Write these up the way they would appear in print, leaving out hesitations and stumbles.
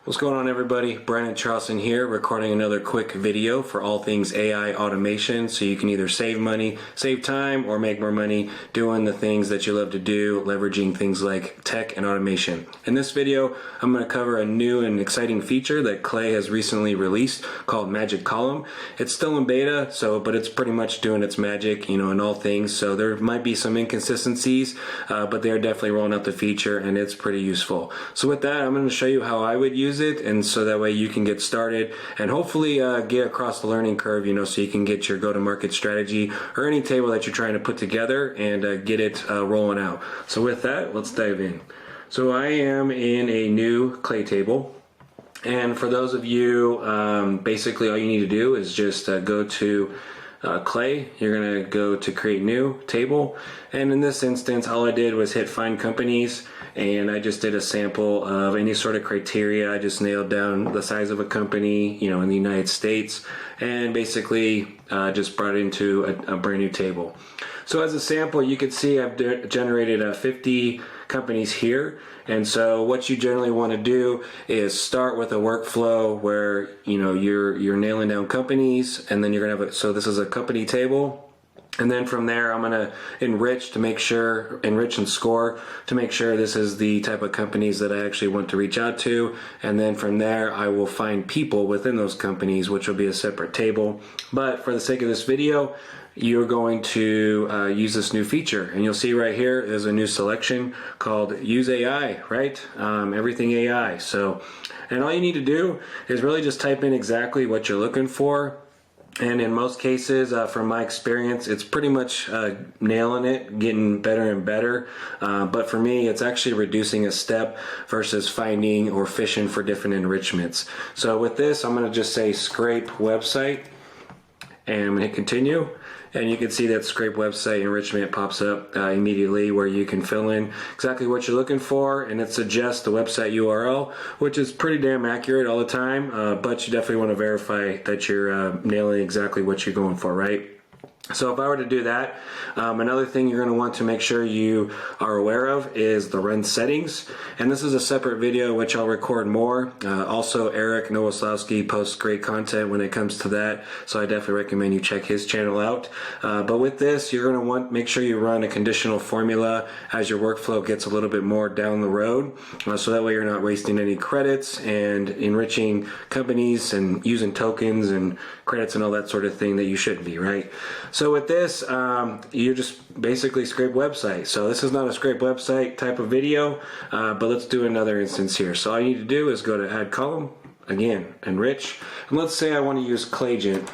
What's going on, everybody? Brandon Charleston here, recording another quick video for all things AI automation, so you can either save money, save time, or make more money doing the things that you love to do, leveraging things like tech and automation. In this video, I'm going to cover a new and exciting feature that Clay has recently released called Magic Column. It's still in beta, but it's pretty much doing its magic, in all things. So there might be some inconsistencies, but they're definitely rolling out the feature, and it's pretty useful. So with that, I'm going to show you how I would use it, and so that way you can get started and hopefully get across the learning curve, so you can get your go-to-market strategy or any table that you're trying to put together and get it rolling out. So with that, let's dive in. So I am in a new Clay table, and for those of you, basically all you need to do is just go to Clay. You're going to go to create new table, and in this instance all I did was hit find companies, and I just did a sample of any sort of criteria. I just nailed down the size of a company, in the United States, and basically just brought it into a brand new table. So as a sample, you can see I've generated 50 companies here. And so what you generally want to do is start with a workflow where you're nailing down companies, and then you're gonna have so this is a company table. And then from there, I'm going to enrich and score to make sure this is the type of companies that I actually want to reach out to. And then from there, I will find people within those companies, which will be a separate table. But for the sake of this video, you're going to use this new feature, and you'll see right here is a new selection called Use AI, right? Everything AI. And all you need to do is really just type in exactly what you're looking for. And in most cases, from my experience, it's pretty much nailing it, getting better and better. But for me, it's actually reducing a step versus finding or fishing for different enrichments. So with this, I'm going to just say scrape website, and I'm going to hit continue. And you can see that scrape website enrichment pops up immediately, where you can fill in exactly what you're looking for, and it suggests the website URL, which is pretty damn accurate all the time, but you definitely want to verify that you're nailing exactly what you're going for, right? So if I were to do that, another thing you're going to want to make sure you are aware of is the run settings. And this is a separate video which I'll record more. Also, Eric Nowoslawski posts great content when it comes to that, so I definitely recommend you check his channel out. But with this, you're going to want to make sure you run a conditional formula as your workflow gets a little bit more down the road, so that way you're not wasting any credits and enriching companies and using tokens and credits and all that sort of thing that you shouldn't be, right? So with this, you just basically scrape website. So this is not a scrape website type of video, but let's do another instance here. So all you need to do is go to add column, again, enrich, and let's say I want to use Claygent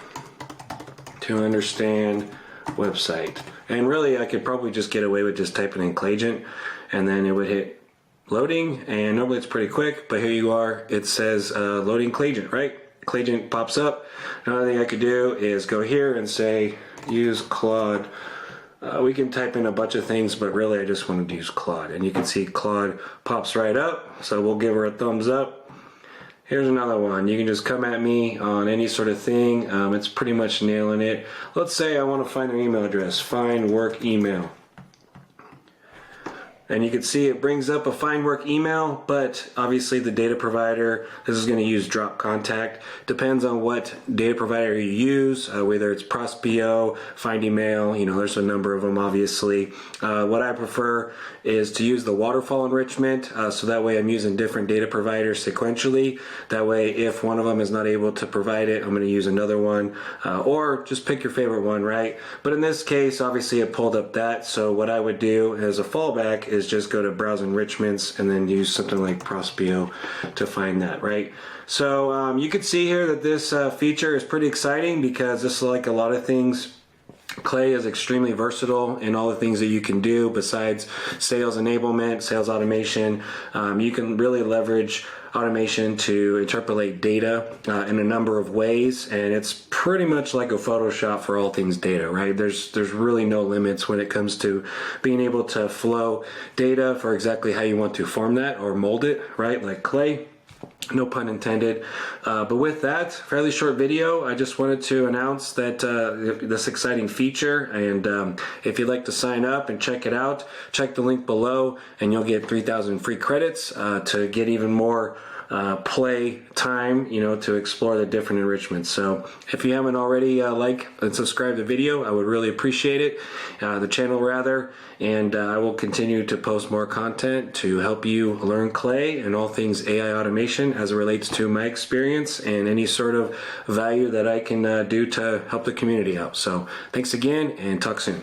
to understand website. And really, I could probably just get away with just typing in Claygent, and then it would hit loading, and normally it's pretty quick, but here you are, it says loading Claygent, right? Claygent pops up. Another thing I could do is go here and say use Claude. We can type in a bunch of things, but really I just wanted to use Claude, and you can see Claude pops right up, so we'll give her a thumbs up. Here's another one. You can just come at me on any sort of thing. It's pretty much nailing it. Let's say I want to find an email address. Find work email. And you can see it brings up a find work email, but obviously the data provider, this is going to use drop contact. Depends on what data provider you use, whether it's Prospeo, Find Email, there's a number of them obviously. What I prefer is to use the waterfall enrichment, so that way I'm using different data providers sequentially. That way if one of them is not able to provide it, I'm going to use another one, or just pick your favorite one, right? But in this case, obviously it pulled up that, so what I would do as a fallback is just go to browse enrichments and then use something like Prospeo to find that, right? So you can see here that this feature is pretty exciting, because just like a lot of things, Clay is extremely versatile in all the things that you can do besides sales enablement, sales automation. You can really leverage automation to interpolate data in a number of ways, and it's pretty much like a Photoshop for all things data, right? There's really no limits when it comes to being able to flow data for exactly how you want to form that or mold it, right? Like Clay. No pun intended. But with that fairly short video, I just wanted to announce that this exciting feature, and if you'd like to sign up and check it out, check the link below and you'll get 3,000 free credits to get even more play time, to explore the different enrichments. So if you haven't already, like and subscribe to the video, I would really appreciate it, the channel rather, and I will continue to post more content to help you learn clay and all things AI automation as it relates to my experience and any sort of value that I can do to help the community out. So thanks again, and talk soon.